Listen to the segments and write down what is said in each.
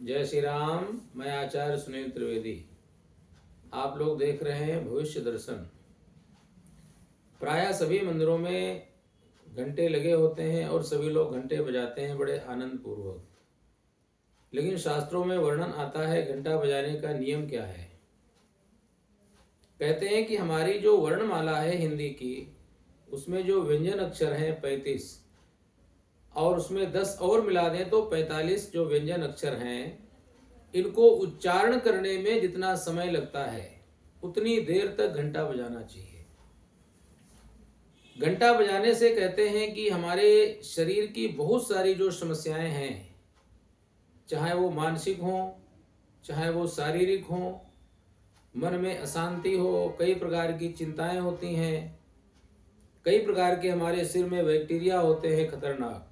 जय श्री राम। मैं आचार्य सुनील त्रिवेदी। आप लोग देख रहे हैं भविष्य दर्शन। प्रायः सभी मंदिरों में घंटे लगे होते हैं और सभी लोग घंटे बजाते हैं बड़े आनंद पूर्वक। लेकिन शास्त्रों में वर्णन आता है घंटा बजाने का नियम क्या है। कहते हैं कि हमारी जो वर्णमाला है हिंदी की, उसमें जो व्यंजन अक्षर हैं 35 और उसमें 10 और मिला दें तो 45 जो व्यंजन अक्षर हैं, इनको उच्चारण करने में जितना समय लगता है उतनी देर तक घंटा बजाना चाहिए। घंटा बजाने से कहते हैं कि हमारे शरीर की बहुत सारी जो समस्याएं हैं, चाहे वो मानसिक हों चाहे वो शारीरिक हों, मन में अशांति हो, कई प्रकार की चिंताएं होती हैं, कई प्रकार के हमारे सिर में बैक्टीरिया होते हैं खतरनाक,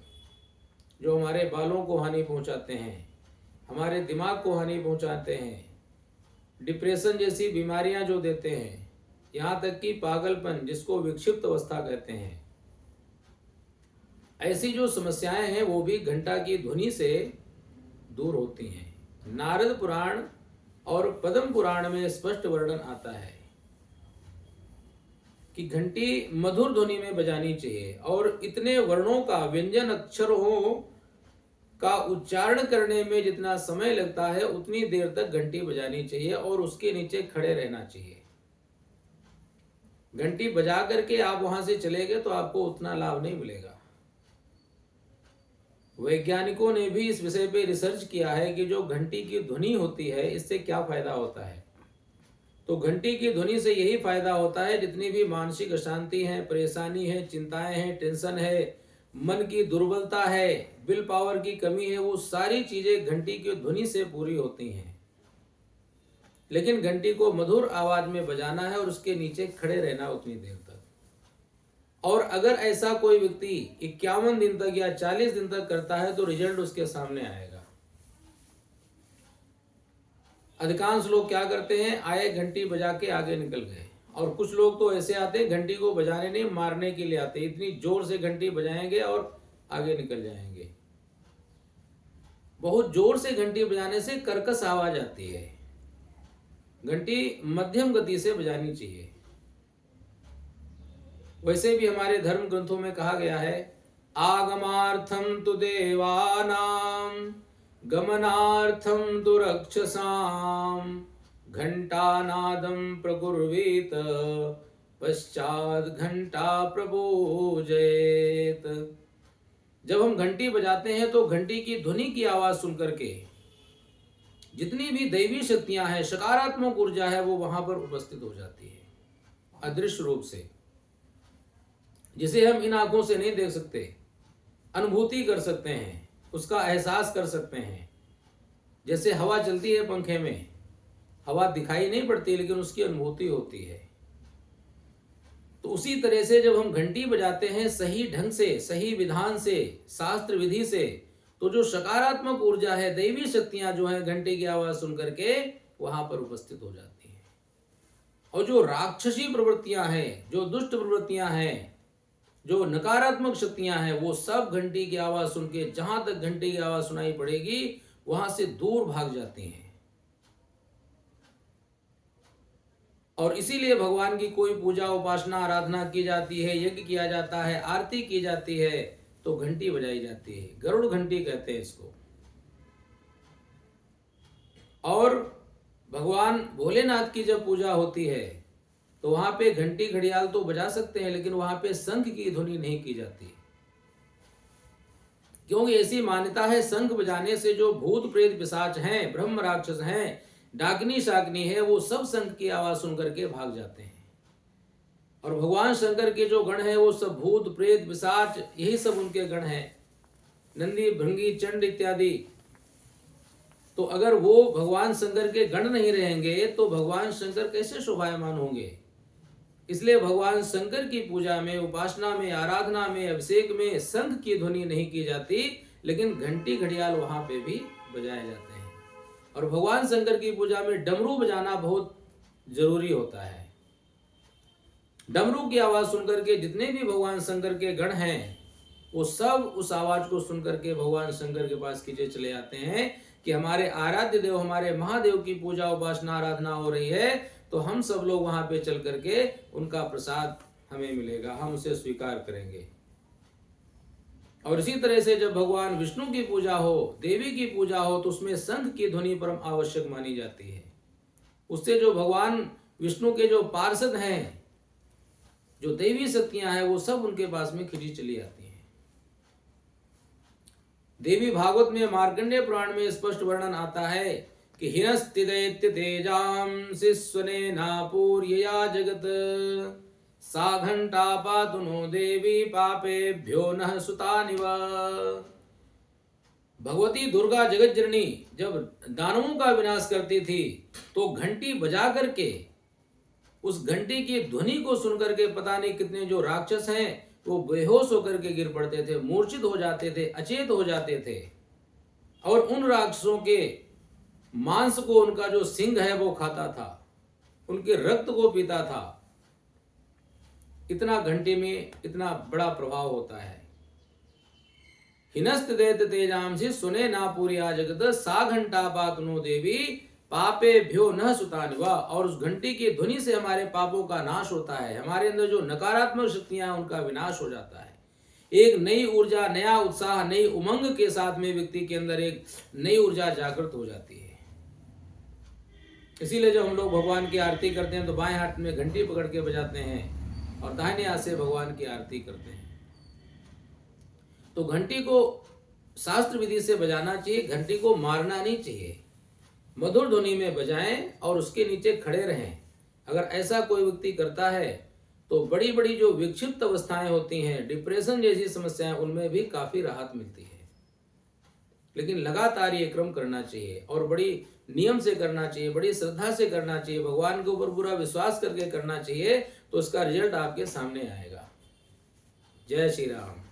जो हमारे बालों को हानि पहुंचाते हैं, हमारे दिमाग को हानि पहुंचाते हैं, डिप्रेशन जैसी बीमारियां जो देते हैं, यहाँ तक कि पागलपन जिसको विक्षिप्त अवस्था कहते हैं, ऐसी जो समस्याएं हैं वो भी घंटा की ध्वनि से दूर होती हैं। नारद पुराण और पद्म पुराण में स्पष्ट वर्णन आता है कि घंटी मधुर ध्वनि में बजानी चाहिए और इतने वर्णों का, व्यंजन अक्षरों का उच्चारण करने में जितना समय लगता है उतनी देर तक घंटी बजानी चाहिए और उसके नीचे खड़े रहना चाहिए। घंटी बजा करके आप वहां से चले गए तो आपको उतना लाभ नहीं मिलेगा। वैज्ञानिकों ने भी इस विषय पे रिसर्च किया है कि जो घंटी की ध्वनि होती है इससे क्या फायदा होता है। तो घंटी की ध्वनि से यही फायदा होता है, जितनी भी मानसिक अशांति है, परेशानी है, चिंताएं हैं, टेंशन है, मन की दुर्बलता है, विल पावर की कमी है, वो सारी चीजें घंटी की ध्वनि से पूरी होती हैं। लेकिन घंटी को मधुर आवाज में बजाना है और उसके नीचे खड़े रहना उतनी देर तक। और अगर ऐसा कोई व्यक्ति 51 दिन तक या 40 दिन तक करता है तो रिजल्ट उसके सामने आएगा। अधिकांश लोग क्या करते हैं, आए घंटी बजा के आगे निकल गए, और कुछ लोग तो ऐसे आते हैं घंटी को बजाने नहीं मारने के लिए आते, इतनी जोर से घंटी बजाएंगे और आगे निकल जाएंगे। बहुत जोर से घंटी बजाने से कर्कश आवाज आती है। घंटी मध्यम गति से बजानी चाहिए। वैसे भी हमारे धर्म ग्रंथों में कहा गया है, आगमार्थम तु देवानाम गमनार्थम तु रक्षसाम घंटानादम प्रकुर्वीत पश्चात घंटा प्रबोजयेत। जब हम घंटी बजाते हैं तो घंटी की ध्वनि की आवाज सुनकर के जितनी भी दैवी शक्तियां हैं, सकारात्मक ऊर्जा है, वो वहां पर उपस्थित हो जाती है अदृश्य रूप से, जिसे हम इन आंखों से नहीं देख सकते, अनुभूति कर सकते हैं, उसका एहसास कर सकते हैं। जैसे हवा चलती है पंखे में, हवा दिखाई नहीं पड़ती लेकिन उसकी अनुभूति होती है। तो उसी तरह से जब हम घंटी बजाते हैं सही ढंग से, सही विधान से, शास्त्र विधि से, तो जो सकारात्मक ऊर्जा है, दैवी शक्तियां जो है, घंटे की आवाज सुन करके वहां पर उपस्थित हो जाती हैं। और जो राक्षसी प्रवृत्तियां हैं, जो दुष्ट प्रवृत्तियां हैं, जो नकारात्मक शक्तियां हैं, वो सब घंटी की आवाज सुन के, जहां तक घंटी की आवाज सुनाई पड़ेगी वहां से दूर भाग जाती हैं। और इसीलिए भगवान की कोई पूजा, उपासना, आराधना की जाती है, यज्ञ किया जाता है, आरती की जाती है तो घंटी बजाई जाती है। गरुड़ घंटी कहते हैं इसको। और भगवान भोलेनाथ की जब पूजा होती है तो वहां पे घंटी घड़ियाल तो बजा सकते हैं, लेकिन वहां पे शंख की ध्वनि नहीं की जाती, क्योंकि ऐसी मान्यता है शंख बजाने से जो भूत प्रेत पिशाच हैं, ब्रह्म राक्षस हैं, डाकिनी शाकिनी है, वो सब शंख की आवाज सुन करके भाग जाते हैं। और भगवान शंकर के जो गण हैं वो सब भूत प्रेत पिशाच, यही सब उनके गण हैं, नंदी भृंगी चंड इत्यादि। तो अगर वो भगवान शंकर के गण नहीं रहेंगे तो भगवान शंकर कैसे शोभायमान होंगे। इसलिए भगवान शंकर की पूजा में, उपासना में, आराधना में, अभिषेक में शंख की ध्वनि नहीं की जाती, लेकिन घंटी घड़ियाल वहां पे भी बजाए जाते हैं। और भगवान शंकर की पूजा में डमरू बजाना बहुत जरूरी होता है। डमरू की आवाज सुनकर के जितने भी भगवान शंकर के गण हैं वो सब उस आवाज को सुनकर के भगवान शंकर के पास खींचे चले आते हैं। कि हमारे आराध्य देव, हमारे महादेव की पूजा उपासना आराधना हो रही है, तो हम सब लोग वहां पे चल करके उनका प्रसाद हमें मिलेगा, हम उसे स्वीकार करेंगे। और इसी तरह से जब भगवान विष्णु की पूजा हो, देवी की पूजा हो, तो उसमें शंख की ध्वनि परम आवश्यक मानी जाती है। उससे जो भगवान विष्णु के जो पार्षद हैं, जो देवी शक्तियां हैं, वो सब उनके पास में खिंची चली आती हैं। देवी भागवत में मार्कंडेय पुराण में स्पष्ट वर्णन आता है कि हिनस्ति दैत्य तेजांसि स्वनेनापूर्यया जगत सा घंटा पातु नो देवी पापेभ्यो नः सुतानिव। भगवती दुर्गा जगत जननी जब दानवों का विनाश करती थी, तो घंटी बजा करके, उस घंटी की ध्वनि को सुनकर के पता नहीं कितने जो राक्षस हैं वो बेहोश होकर के गिर पड़ते थे, मूर्छित हो जाते थे, अचेत हो जाते थे। और उन राक्षसों के मांस को उनका जो सिंह है वो खाता था, उनके रक्त को पीता था। इतना घंटे में इतना बड़ा प्रभाव होता है। हिनस्त दैत्य तेजांसि सुने ना पूरी जगत सा घंटा पातनो देवी पापे भ्यो न सुतानिवा। और उस घंटी की ध्वनि से हमारे पापों का नाश होता है, हमारे अंदर जो नकारात्मक शक्तियां हैं उनका विनाश हो जाता है। एक नई ऊर्जा, नया उत्साह, नई उमंग के साथ में व्यक्ति के अंदर एक नई ऊर्जा जागृत हो जाती है। इसीलिए जब हम लोग भगवान की आरती करते हैं तो बाएं हाथ में घंटी पकड़ के बजाते हैं और दाहिने हाथ से भगवान की आरती करते हैं। तो घंटी को शास्त्र विधि से बजाना चाहिए, घंटी को मारना नहीं चाहिए। मधुर ध्वनि में बजाएं और उसके नीचे खड़े रहें। अगर ऐसा कोई व्यक्ति करता है तो बड़ी बड़ी जो विक्षिप्त अवस्थाएं होती हैं, डिप्रेशन जैसी समस्याएं, उनमें भी काफी राहत मिलती है। लेकिन लगातार ये क्रम करना चाहिए और बड़ी नियम से करना चाहिए, बड़ी श्रद्धा से करना चाहिए, भगवान के ऊपर पूरा विश्वास करके करना चाहिए, तो उसका रिजल्ट आपके सामने आएगा। जय श्री राम।